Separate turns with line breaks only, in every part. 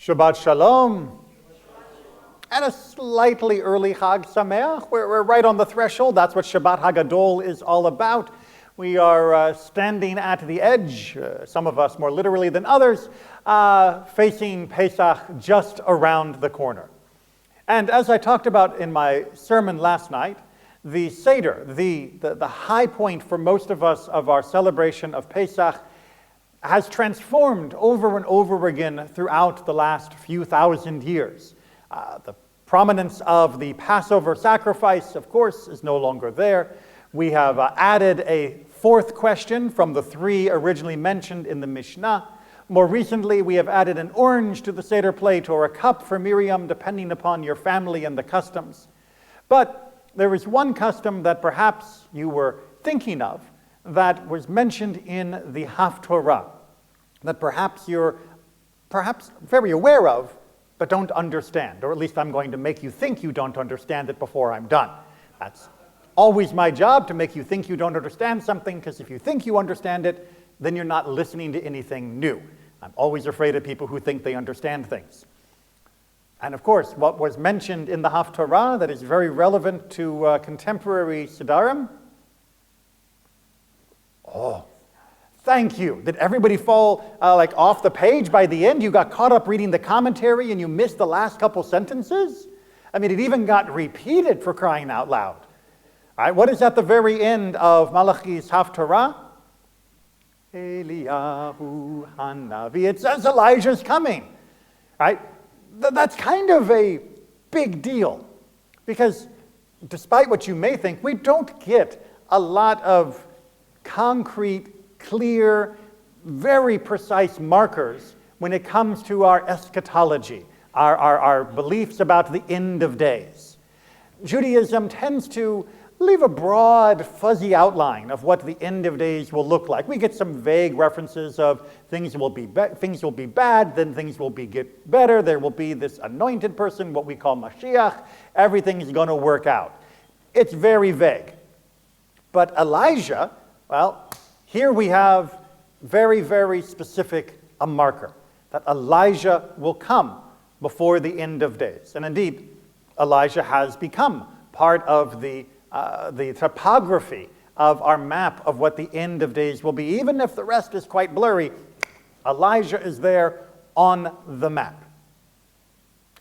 Shabbat Shalom. And a slightly early Chag Sameach. We're right on the threshold. That's what Shabbat HaGadol is all about. We are standing at the edge, some of us more literally than others, facing Pesach just around the corner. And as I talked about in my sermon last night, the Seder, the high point for most of us of our celebration of Pesach, has transformed over and over again throughout the last few thousand years. The prominence of the Passover sacrifice, of course, is no longer there. We have added a fourth question from the three originally mentioned in the Mishnah. More recently, we have added an orange to the Seder plate or a cup for Miriam, depending upon your family and the customs. But there is one custom that perhaps you were thinking of that was mentioned in the Haftorah, that perhaps you're very aware of, but don't understand, or at least I'm going to make you think you don't understand it before I'm done. That's always my job, to make you think you don't understand something, because if you think you understand it, then you're not listening to anything new. I'm always afraid of people who think they understand things. And of course, what was mentioned in the Haftorah that is very relevant to contemporary Sidarim. Oh, thank you. Did everybody fall off the page by the end? You got caught up reading the commentary and you missed the last couple sentences? I mean, it even got repeated, for crying out loud. All right, what is at the very end of Malachi's Haftorah? Eliyahu Hanavi. It says Elijah's coming. Right? That's kind of a big deal, because despite what you may think, we don't get a lot of concrete, clear, very precise markers when it comes to our eschatology, our beliefs about the end of days. Judaism tends to leave a broad, fuzzy outline of what the end of days will look like. We get some vague references of things will be bad, then things will get better. There will be this anointed person, what we call Mashiach. Everything is going to work out. It's very vague. But Elijah, well, here we have very, very specific a marker, that Elijah will come before the end of days. And indeed, Elijah has become part of the topography of our map of what the end of days will be. Even if the rest is quite blurry, Elijah is there on the map.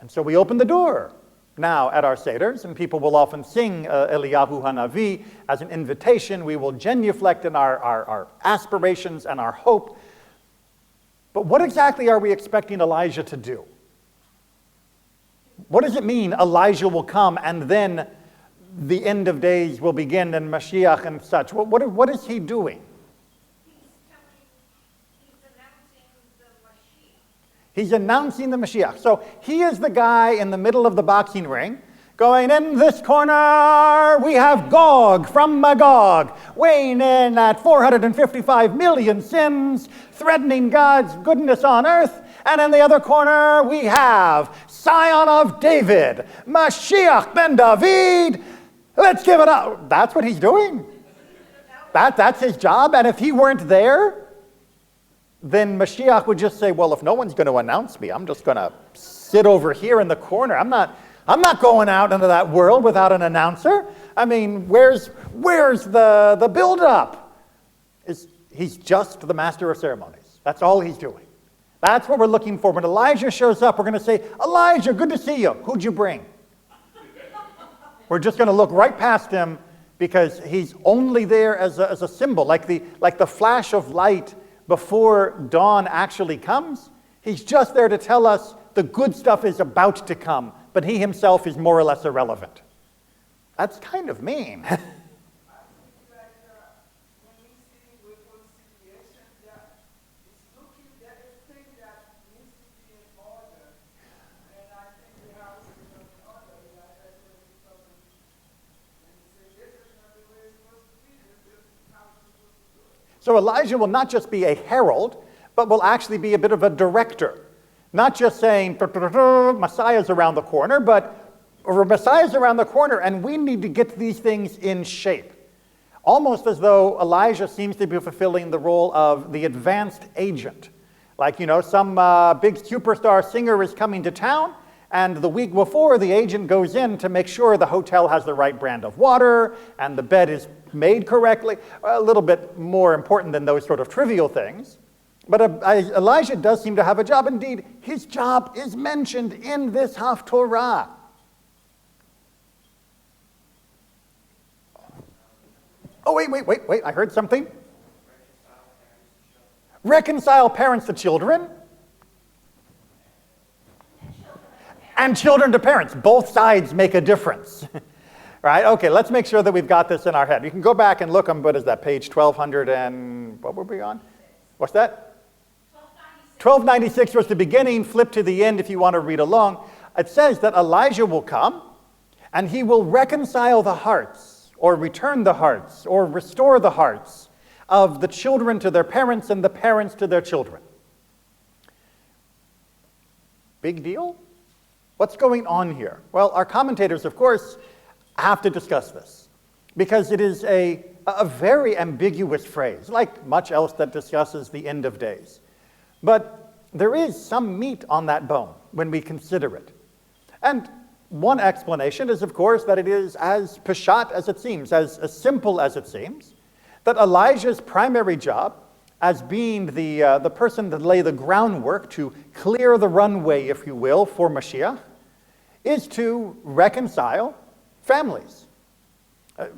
And so we open the door now at our Seders, and people will often sing Eliyahu Hanavi as an invitation. We will genuflect in our aspirations and our hope. But what exactly are we expecting Elijah to do? What does it mean Elijah will come and then the end of days will begin and Mashiach and such? What is he doing? He's announcing the Mashiach. So he is the guy in the middle of the boxing ring going, in this corner we have Gog from Magog, weighing in at 455 million sins, threatening God's goodness on earth. And in the other corner we have Scion of David, Mashiach ben David. Let's give it up. That's what he's doing. That's his job. And if he weren't there, then Mashiach would just say, well, if no one's going to announce me, I'm just going to sit over here in the corner. I'm not going out into that world without an announcer. I mean, where's the build-up? He's just the master of ceremonies. That's all he's doing. That's what we're looking for. When Elijah shows up, we're going to say, Elijah, good to see you. Who'd you bring? We're just going to look right past him, because he's only there as a symbol, like the flash of light before dawn actually comes. He's just there to tell us the good stuff is about to come, but he himself is more or less irrelevant. That's kind of mean. So Elijah will not just be a herald, but will actually be a bit of a director. Not just saying, Messiah's around the corner, but Messiah's around the corner, and we need to get these things in shape. Almost as though Elijah seems to be fulfilling the role of the advanced agent Like, some big superstar singer is coming to town, and the week before, the agent goes in to make sure the hotel has the right brand of water and the bed is made correctly. A little bit more important than those sort of trivial things. But Elijah does seem to have a job. Indeed, his job is mentioned in this Haftorah. Oh, wait, I heard something. Reconcile parents to children. And children to parents. Both sides make a difference. Right? Okay, let's make sure that we've got this in our head. You can go back and look on, what is that, page 1200 and, what were we on? What's that? 1296 was the beginning. Flip to the end if you want to read along. It says that Elijah will come and he will reconcile the hearts, or return the hearts, or restore the hearts of the children to their parents and the parents to their children. Big deal? What's going on here? Well, our commentators, of course, have to discuss this because it is a very ambiguous phrase, like much else that discusses the end of days. But there is some meat on that bone when we consider it. And one explanation is, of course, that it is as peshat as it seems, as simple as it seems, that Elijah's primary job, as being the person to lay the groundwork, to clear the runway, if you will, for Mashiach, is to reconcile families.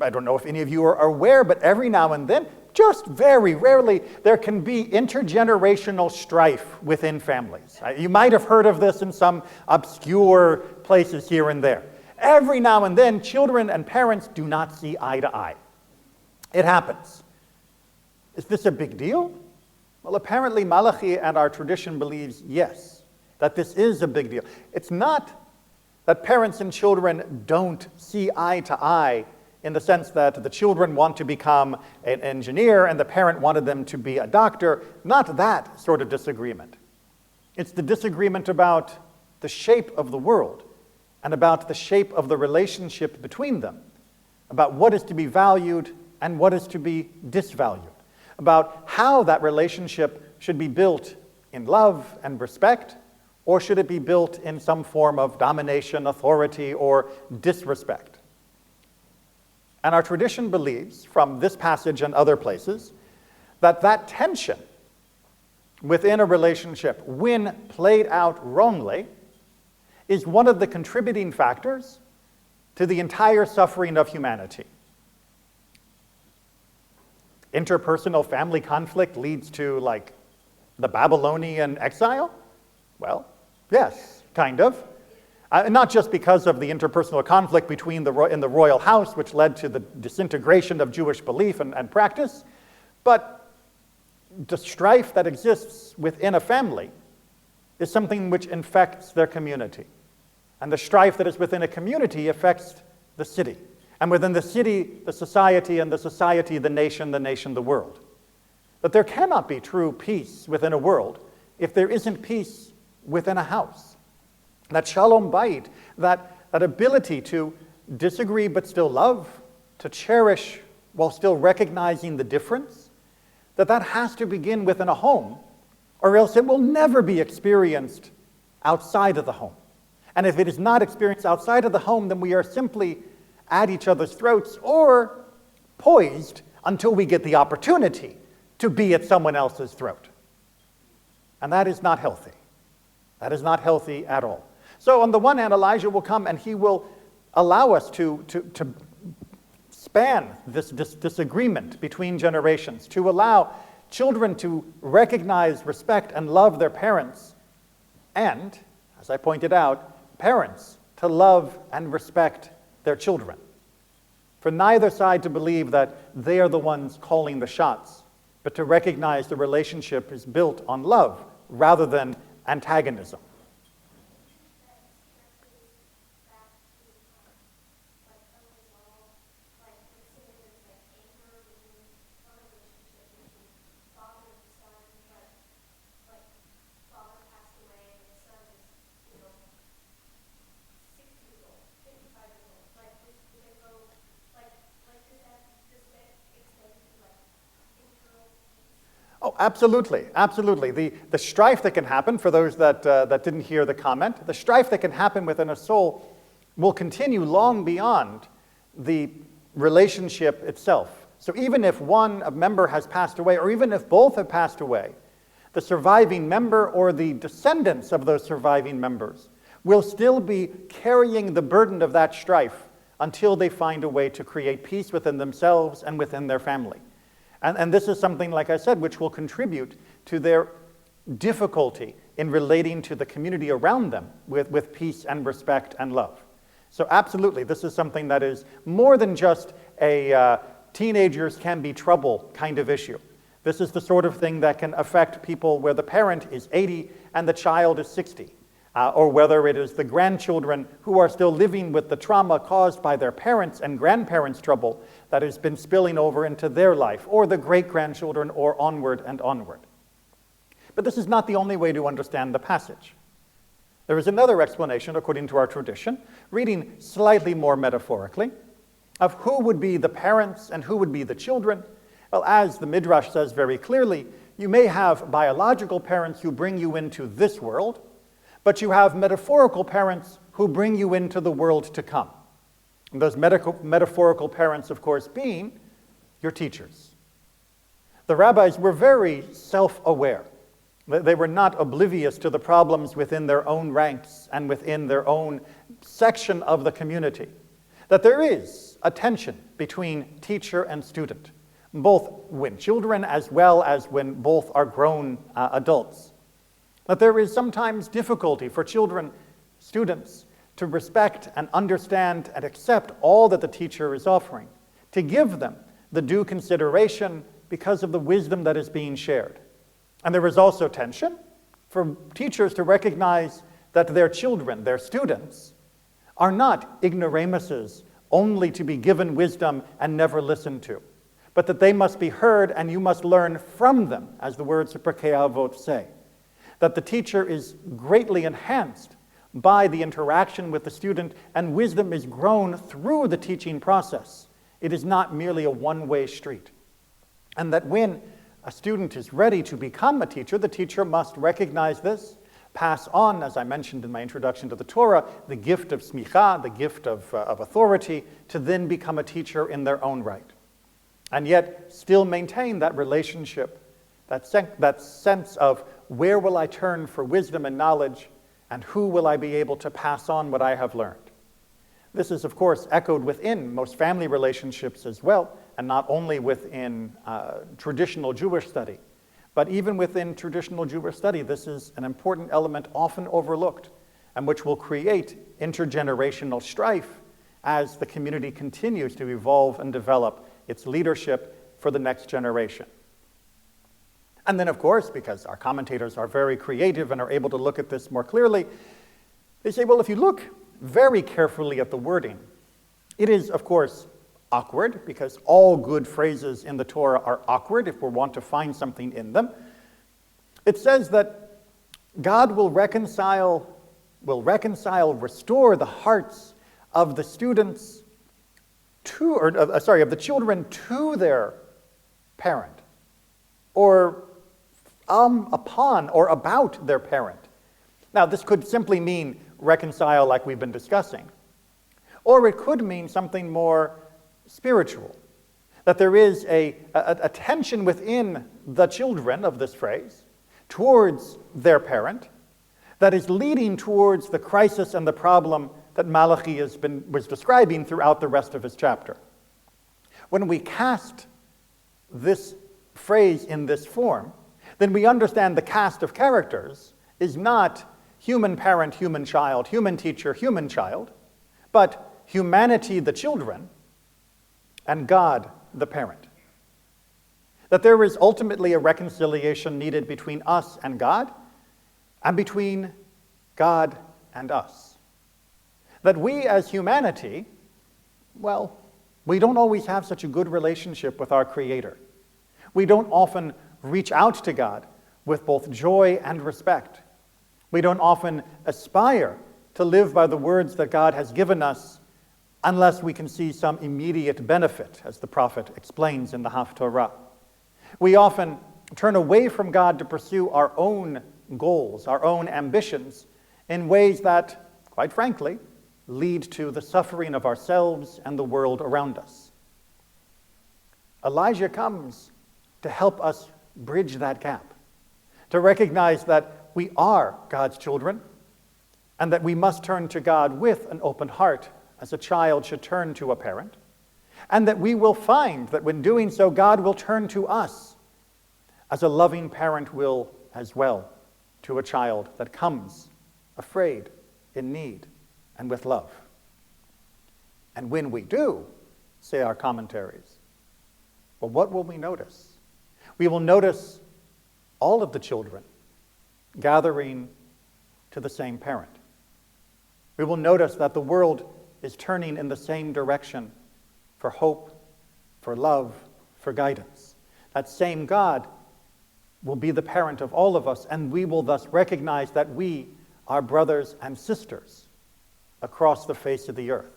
I don't know if any of you are aware, but every now and then, just very rarely, there can be intergenerational strife within families. You might have heard of this in some obscure places here and there. Every now and then, children and parents do not see eye to eye. It happens. Is this a big deal? Well, apparently Malachi and our tradition believes, yes, that this is a big deal. It's not that parents and children don't see eye to eye in the sense that the children want to become an engineer and the parent wanted them to be a doctor. Not that sort of disagreement. It's the disagreement about the shape of the world and about the shape of the relationship between them, about what is to be valued and what is to be disvalued, about how that relationship should be built in love and respect, or should it be built in some form of domination, authority, or disrespect. And our tradition believes, from this passage and other places, that that tension within a relationship, when played out wrongly, is one of the contributing factors to the entire suffering of humanity. Interpersonal family conflict leads to, like, the Babylonian exile? Well, yes, kind of. Not just because of the interpersonal conflict between in the royal house, which led to the disintegration of Jewish belief and practice, but the strife that exists within a family is something which infects their community. And the strife that is within a community affects the city. And within the city, the society, and the society, the nation, the world. That there cannot be true peace within a world if there isn't peace within a house. That shalom bayit, that ability to disagree but still love, to cherish while still recognizing the difference, that has to begin within a home, or else it will never be experienced outside of the home. And if it is not experienced outside of the home, then we are simply at each other's throats or poised until we get the opportunity to be at someone else's throat. And that is not healthy. That is not healthy at all. So on the one hand, Elijah will come and he will allow us to span this disagreement between generations, to allow children to recognize, respect, and love their parents, and, as I pointed out, parents to love and respect their children. For neither side to believe that they are the ones calling the shots, but to recognize the relationship is built on love rather than antagonism. Oh, absolutely, absolutely. The strife that can happen, for those that didn't hear the comment, the strife that can happen within a soul will continue long beyond the relationship itself. So even if one member has passed away, or even if both have passed away, the surviving member or the descendants of those surviving members will still be carrying the burden of that strife until they find a way to create peace within themselves and within their family. And this is something, like I said, which will contribute to their difficulty in relating to the community around them with peace and respect and love. So absolutely, this is something that is more than just a teenagers can be trouble kind of issue. This is the sort of thing that can affect people where the parent is 80 and the child is 60. Or whether it is the grandchildren who are still living with the trauma caused by their parents' and grandparents' trouble that has been spilling over into their life, or the great-grandchildren, or onward and onward. But this is not the only way to understand the passage. There is another explanation, according to our tradition, reading slightly more metaphorically, of who would be the parents and who would be the children. Well, as the Midrash says very clearly, you may have biological parents who bring you into this world, but you have metaphorical parents who bring you into the world to come. And those metaphorical parents, of course, being your teachers. The rabbis were very self-aware. They were not oblivious to the problems within their own ranks and within their own section of the community. That there is a tension between teacher and student, both when children as well as when both are grown adults. That there is sometimes difficulty for children, students, to respect and understand and accept all that the teacher is offering, to give them the due consideration because of the wisdom that is being shared. And there is also tension for teachers to recognize that their children, their students, are not ignoramuses only to be given wisdom and never listened to, but that they must be heard and you must learn from them, as the words of Pirkei Avot say. That the teacher is greatly enhanced by the interaction with the student, and wisdom is grown through the teaching process. It is not merely a one-way street. And that when a student is ready to become a teacher, the teacher must recognize this, pass on, as I mentioned in my introduction to the Torah, the gift of smicha, the gift of authority, to then become a teacher in their own right. And yet still maintain that relationship, that sense of where will I turn for wisdom and knowledge, and who will I be able to pass on what I have learned? This is, of course, echoed within most family relationships as well, and not only within traditional Jewish study, but even within traditional Jewish study, this is an important element often overlooked, and which will create intergenerational strife as the community continues to evolve and develop its leadership for the next generation. And then, of course, because our commentators are very creative and are able to look at this more clearly, they say, well, if you look very carefully at the wording, it is, of course, awkward, because all good phrases in the Torah are awkward if we want to find something in them. It says that God will reconcile, restore the hearts of the students of the children to their parent, or upon or about their parent. Now, this could simply mean reconcile like we've been discussing. Or it could mean something more spiritual, that there is a tension within the children of this phrase towards their parent that is leading towards the crisis and the problem that Malachi was describing throughout the rest of his chapter. When we cast this phrase in this form, then we understand the cast of characters is not human parent, human child, human teacher, human child, but humanity, the children, and God, the parent. That there is ultimately a reconciliation needed between us and God, and between God and us. That we as humanity, well, we don't always have such a good relationship with our Creator. We don't often reach out to God with both joy and respect. We don't often aspire to live by the words that God has given us unless we can see some immediate benefit, as the prophet explains in the Haftorah. We often turn away from God to pursue our own goals, our own ambitions, in ways that, quite frankly, lead to the suffering of ourselves and the world around us. Elijah comes to help us bridge that gap, to recognize that we are God's children and that we must turn to God with an open heart as a child should turn to a parent, and that we will find that when doing so, God will turn to us as a loving parent will as well to a child that comes afraid, in need, and with love. And when we do, say our commentaries, well, what will we notice? We will notice all of the children gathering to the same parent. We will notice that the world is turning in the same direction for hope, for love, for guidance. That same God will be the parent of all of us, and we will thus recognize that we are brothers and sisters across the face of the earth.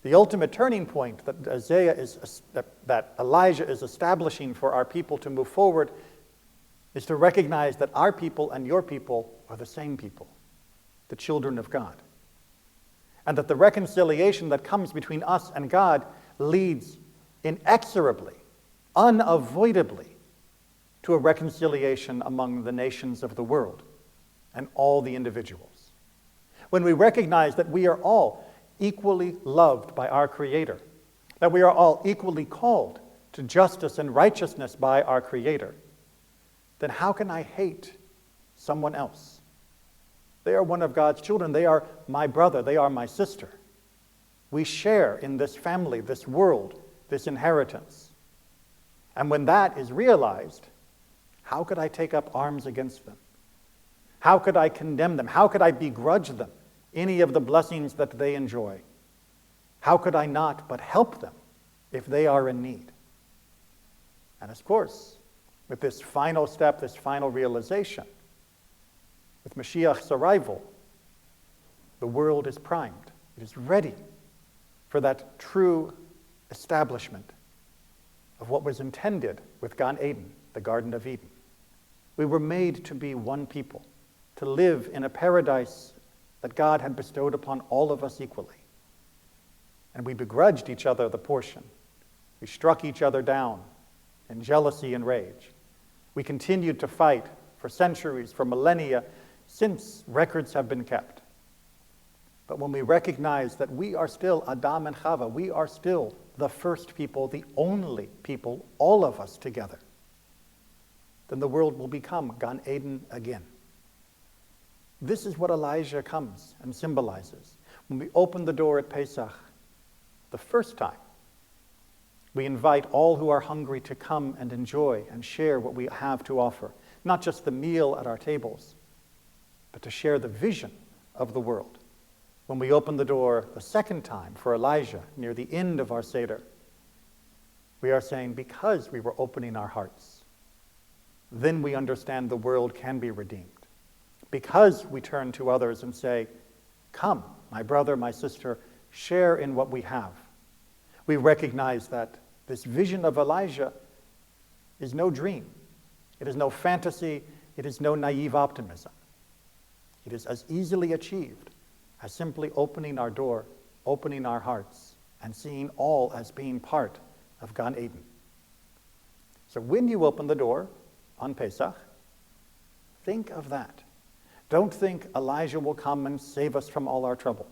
The ultimate turning point that Elijah is establishing for our people to move forward is to recognize that our people and your people are the same people, the children of God. And that the reconciliation that comes between us and God leads inexorably, unavoidably, to a reconciliation among the nations of the world and all the individuals. When we recognize that we are all equally loved by our Creator, that we are all equally called to justice and righteousness by our Creator, then how can I hate someone else? They are one of God's children. They are my brother. They are my sister. We share in this family, this world, this inheritance. And when that is realized, how could I take up arms against them? How could I condemn them? How could I begrudge them any of the blessings that they enjoy? How could I not but help them if they are in need? And of course, with this final step, this final realization, with Mashiach's arrival, the world is primed. It is ready for that true establishment of what was intended with Gan Eden, the Garden of Eden. We were made to be one people, to live in a paradise that God had bestowed upon all of us equally. And we begrudged each other the portion. We struck each other down in jealousy and rage. We continued to fight for centuries, for millennia, since records have been kept. But when we recognize that we are still Adam and Chava, we are still the first people, the only people, all of us together, then the world will become Gan Eden again. This is what Elijah comes and symbolizes. When we open the door at Pesach, the first time, we invite all who are hungry to come and enjoy and share what we have to offer. Not just the meal at our tables, but to share the vision of the world. When we open the door the second time for Elijah near the end of our Seder, we are saying, because we were opening our hearts, then we understand the world can be redeemed. Because we turn to others and say, come, my brother, my sister, share in what we have. We recognize that this vision of Elijah is no dream. It is no fantasy. It is no naive optimism. It is as easily achieved as simply opening our door, opening our hearts, and seeing all as being part of Gan Eden. So when you open the door on Pesach, think of that. Don't think Elijah will come and save us from all our trouble.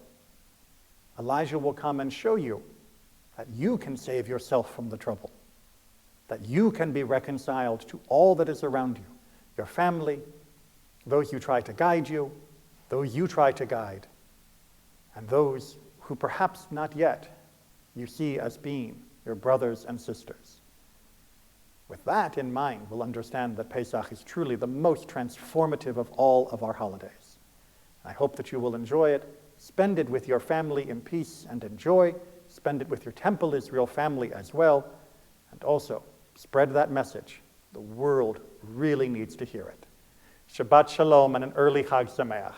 Elijah will come and show you that you can save yourself from the trouble, that you can be reconciled to all that is around you, your family, those who try to guide you, those you try to guide, and those who perhaps not yet you see as being your brothers and sisters. With that in mind, we'll understand that Pesach is truly the most transformative of all of our holidays. I hope that you will enjoy it. Spend it with your family in peace and in joy. Spend it with your Temple Israel family as well. And also, spread that message. The world really needs to hear it. Shabbat Shalom and an early Chag Sameach.